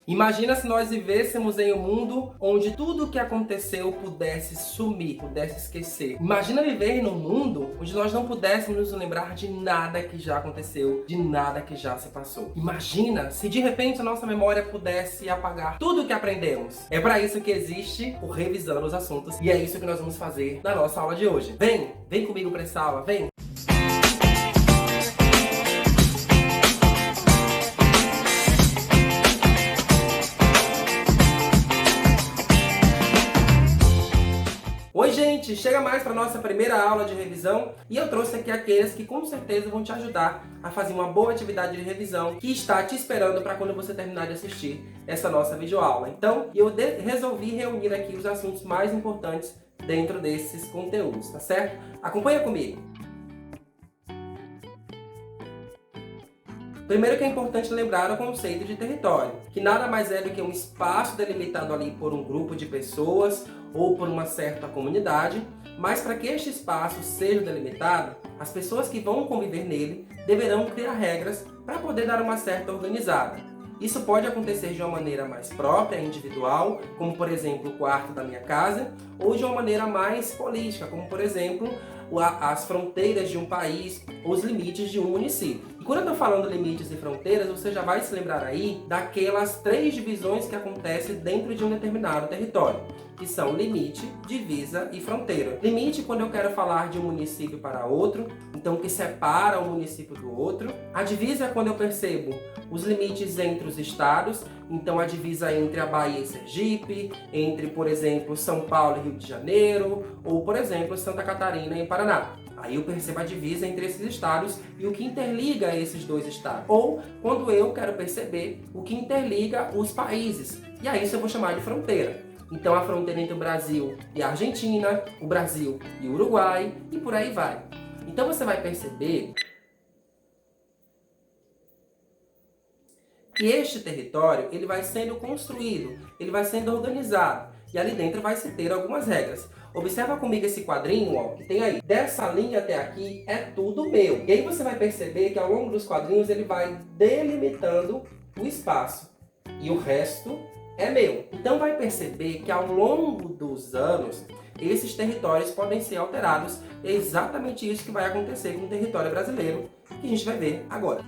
Imagina se nós vivêssemos em um mundo onde tudo o que aconteceu pudesse sumir, pudesse esquecer. Imagina viver num mundo onde nós não pudéssemos nos lembrar de nada que já aconteceu, de nada que já se passou. Imagina se de repente a nossa memória pudesse apagar tudo o que aprendemos. É para isso que existe o Revisando os Assuntos e é isso que nós vamos fazer na nossa aula de hoje. Vem comigo para essa aula, vem! Oi gente, chega mais para nossa primeira aula de revisão e eu trouxe aqui aqueles que com certeza vão te ajudar a fazer uma boa atividade de revisão que está te esperando para quando você terminar de assistir essa nossa videoaula. Então, eu resolvi reunir aqui os assuntos mais importantes dentro desses conteúdos, tá certo? Acompanha comigo! Primeiro que é importante lembrar o conceito de território, que nada mais é do que um espaço delimitado ali por um grupo de pessoas ou por uma certa comunidade, mas para que este espaço seja delimitado, as pessoas que vão conviver nele deverão criar regras para poder dar uma certa organizada. Isso pode acontecer de uma maneira mais própria, individual, como por exemplo o quarto da minha casa, ou de uma maneira mais política, como por exemplo as fronteiras de um país, os limites de um município. E quando eu estou falando limites e fronteiras, você já vai se lembrar aí daquelas 3 divisões que acontecem dentro de um determinado território, que são limite, divisa e fronteira. Limite quando eu quero falar de um município para outro, então que separa um município do outro. A divisa é quando eu percebo os limites entre os estados, então a divisa entre a Bahia e Sergipe, entre, por exemplo, São Paulo e Rio de Janeiro, ou, por exemplo, Santa Catarina e Paraná. Aí eu percebo a divisa entre esses estados e o que interliga esses 2 estados. Ou quando eu quero perceber o que interliga os países. E aí isso eu vou chamar de fronteira. Então a fronteira entre o Brasil e a Argentina, o Brasil e o Uruguai e por aí vai. Então você vai perceber que este território ele vai sendo construído, ele vai sendo organizado e ali dentro vai se ter algumas regras. Observa comigo esse quadrinho, ó, que tem aí. Dessa linha até aqui é tudo meu. E aí você vai perceber que ao longo dos quadrinhos ele vai delimitando o espaço e o resto é meu. Então vai perceber que ao longo dos anos esses territórios podem ser alterados. É exatamente isso que vai acontecer com o território brasileiro que a gente vai ver agora.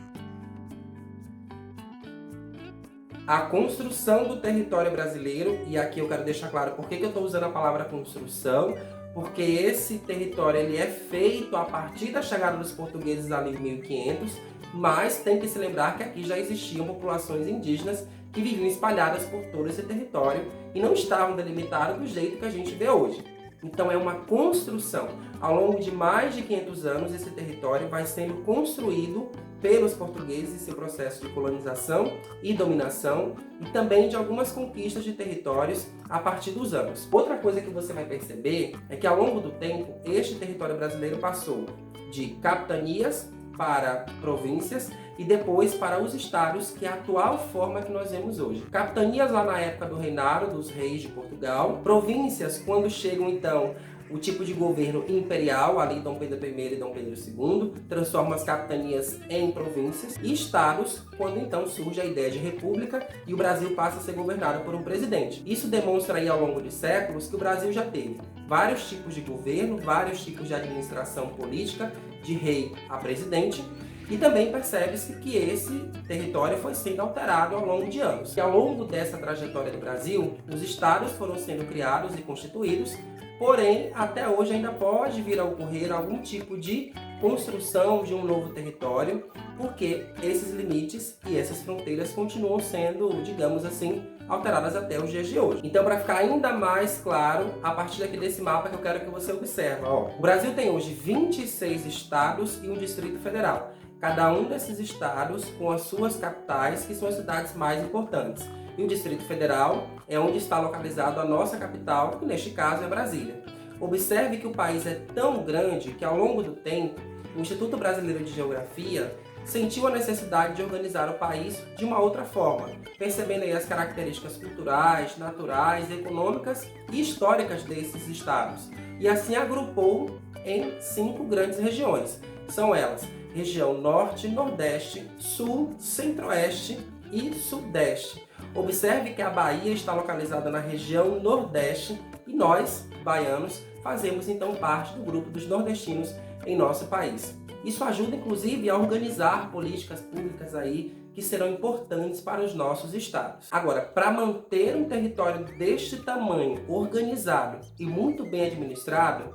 A construção do território brasileiro, e aqui eu quero deixar claro por que eu estou usando a palavra construção, porque esse território ele é feito a partir da chegada dos portugueses ali em 1500, mas tem que se lembrar que aqui já existiam populações indígenas que viviam espalhadas por todo esse território e não estavam delimitados do jeito que a gente vê hoje. Então é uma construção. Ao longo de mais de 500 anos, esse território vai sendo construído pelos portugueses em seu processo de colonização e dominação e também de algumas conquistas de territórios a partir dos anos. Outra coisa que você vai perceber é que ao longo do tempo, este território brasileiro passou de capitanias para províncias e depois para os estados, que é a atual forma que nós vemos hoje. Capitanias lá na época do reinado dos reis de Portugal, províncias quando chegam então o tipo de governo imperial, ali Dom Pedro I e Dom Pedro II, transforma as capitanias em províncias, e estados, quando então surge a ideia de república e o Brasil passa a ser governado por um presidente. Isso demonstra aí ao longo de séculos que o Brasil já teve vários tipos de governo, vários tipos de administração política, de rei a presidente, e também percebe-se que esse território foi sendo alterado ao longo de anos. E ao longo dessa trajetória do Brasil, os estados foram sendo criados e constituídos, porém, até hoje ainda pode vir a ocorrer algum tipo de construção de um novo território, porque esses limites e essas fronteiras continuam sendo, digamos assim, alteradas até os dias de hoje. Então, para ficar ainda mais claro, a partir daqui desse mapa que eu quero que você observe, ó, o Brasil tem hoje 26 estados e um Distrito Federal. Cada um desses estados com as suas capitais, que são as cidades mais importantes. E o Distrito Federal é onde está localizado a nossa capital, que neste caso é Brasília. Observe que o país é tão grande que ao longo do tempo, o Instituto Brasileiro de Geografia sentiu a necessidade de organizar o país de uma outra forma, percebendo aí as características culturais, naturais, econômicas e históricas desses estados. E assim agrupou em 5 grandes regiões. São elas: região Norte, Nordeste, Sul, Centro-Oeste e Sudeste. Observe que a Bahia está localizada na região Nordeste e nós, baianos, fazemos então parte do grupo dos nordestinos em nosso país. Isso ajuda inclusive a organizar políticas públicas aí que serão importantes para os nossos estados. Agora, para manter um território deste tamanho organizado e muito bem administrado,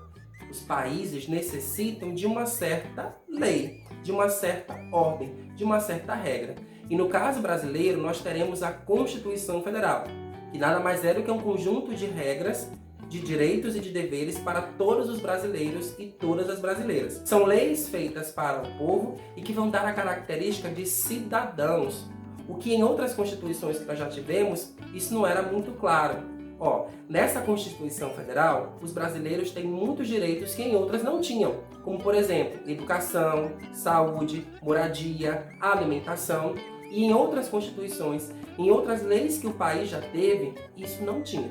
os países necessitam de uma certa lei, de uma certa ordem, de uma certa regra. E no caso brasileiro, nós teremos a Constituição Federal, que nada mais é do que um conjunto de regras, de direitos e de deveres para todos os brasileiros e todas as brasileiras. São leis feitas para o povo e que vão dar a característica de cidadãos, o que em outras constituições que nós já tivemos, isso não era muito claro. Nessa Constituição Federal, os brasileiros têm muitos direitos que em outras não tinham, como por exemplo, educação, saúde, moradia, alimentação, e em outras constituições, em outras leis que o país já teve, isso não tinha.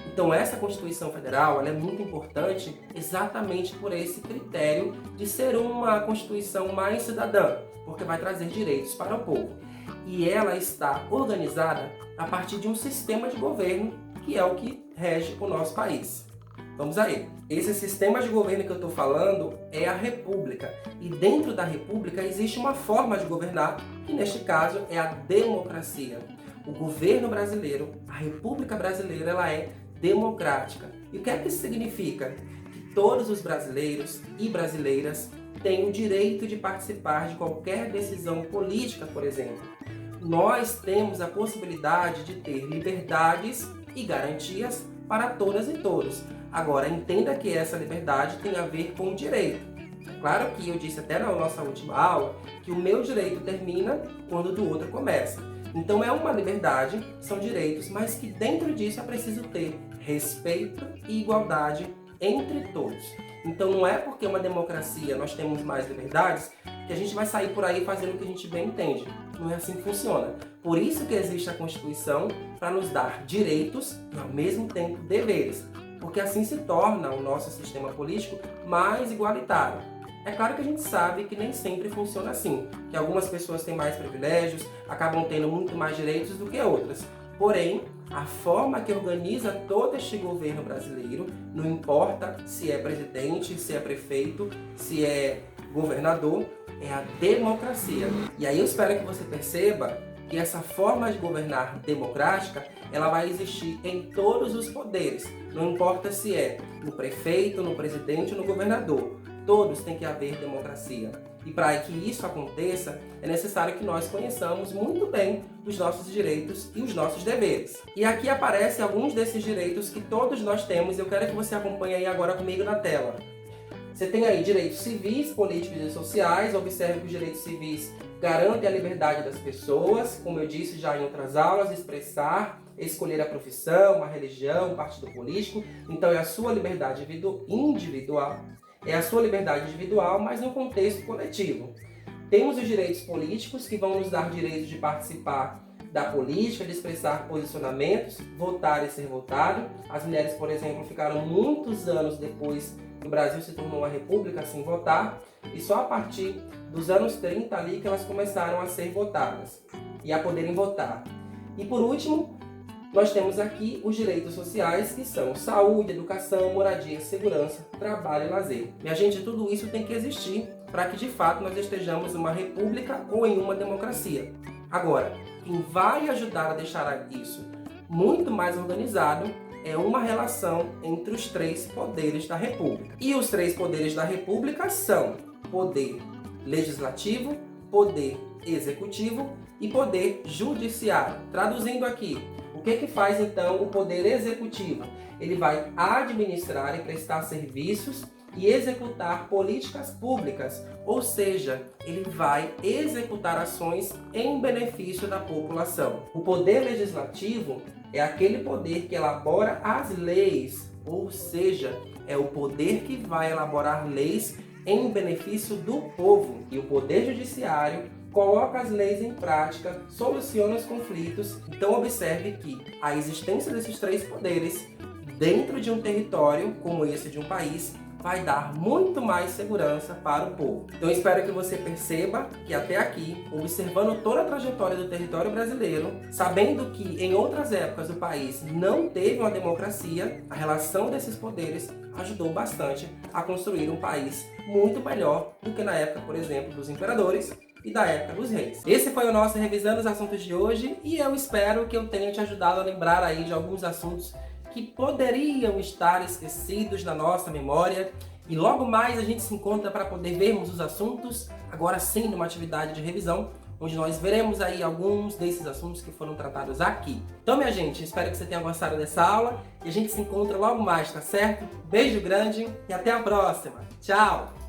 Então essa Constituição Federal ela é muito importante exatamente por esse critério de ser uma Constituição mais cidadã, porque vai trazer direitos para o povo. E ela está organizada a partir de um sistema de governo que é o que rege o nosso país. Vamos aí. Esse sistema de governo que eu estou falando é a República. E dentro da República existe uma forma de governar, que neste caso é a democracia. O governo brasileiro, a República Brasileira, ela é democrática. E o que é que isso significa? Que todos os brasileiros e brasileiras têm o direito de participar de qualquer decisão política, por exemplo. Nós temos a possibilidade de ter liberdades e garantias para todas e todos. Agora, entenda que essa liberdade tem a ver com o direito. É claro que eu disse até na nossa última aula que o meu direito termina quando o do outro começa. Então é uma liberdade, são direitos, mas que dentro disso é preciso ter respeito e igualdade entre todos. Então não é porque uma democracia nós temos mais liberdades que a gente vai sair por aí fazendo o que a gente bem entende. Não é assim que funciona. Por isso que existe a Constituição, para nos dar direitos e ao mesmo tempo deveres. Porque assim se torna o nosso sistema político mais igualitário. É claro que a gente sabe que nem sempre funciona assim, que algumas pessoas têm mais privilégios, acabam tendo muito mais direitos do que outras. Porém, a forma que organiza todo este governo brasileiro, não importa se é presidente, se é prefeito, se é governador, é a democracia. E aí eu espero que você perceba que essa forma de governar democrática, ela vai existir em todos os poderes. Não importa se é no prefeito, no presidente ou no governador. Todos têm que haver democracia. E para que isso aconteça, é necessário que nós conheçamos muito bem os nossos direitos e os nossos deveres. E aqui aparecem alguns desses direitos que todos nós temos e eu quero que você acompanhe aí agora comigo na tela. Você tem aí direitos civis, políticos e sociais. Observe que os direitos civis garantem a liberdade das pessoas, como eu disse já em outras aulas, expressar, escolher a profissão, a religião, o partido político. Então é a sua liberdade individual. É a sua liberdade individual, mas no contexto coletivo. Temos os direitos políticos, que vão nos dar direito de participar da política, de expressar posicionamentos, votar e ser votado. As mulheres, por exemplo, ficaram muitos anos depois que o Brasil se tornou uma república sem votar, e só a partir dos anos 30 ali que elas começaram a ser votadas e a poderem votar. E por último, nós temos aqui os direitos sociais, que são saúde, educação, moradia, segurança, trabalho e lazer. Minha gente, tudo isso tem que existir para que de fato nós estejamos em uma república ou em uma democracia. Agora, quem vai ajudar a deixar isso muito mais organizado é uma relação entre os três poderes da República. E os três poderes da República são poder legislativo, poder executivo e poder judiciário. Traduzindo aqui, o que faz então o poder executivo? Ele vai administrar e prestar serviços e executar políticas públicas, ou seja, ele vai executar ações em benefício da população. O poder legislativo é aquele poder que elabora as leis, ou seja, é o poder que vai elaborar leis em benefício do povo. E o poder judiciário coloca as leis em prática, soluciona os conflitos. Então observe que a existência desses três poderes dentro de um território como esse de um país vai dar muito mais segurança para o povo. Então espero que você perceba que até aqui, observando toda a trajetória do território brasileiro, sabendo que em outras épocas o país não teve uma democracia, a relação desses poderes ajudou bastante a construir um país muito melhor do que na época, por exemplo, dos imperadores e da época dos reis. Esse foi o nosso Revisando os Assuntos de hoje e eu espero que eu tenha te ajudado a lembrar aí de alguns assuntos que poderiam estar esquecidos na nossa memória. E logo mais a gente se encontra para poder vermos os assuntos, agora sim numa atividade de revisão, onde nós veremos aí alguns desses assuntos que foram tratados aqui. Então, minha gente, espero que você tenha gostado dessa aula e a gente se encontra logo mais, tá certo? Beijo grande e até a próxima. Tchau!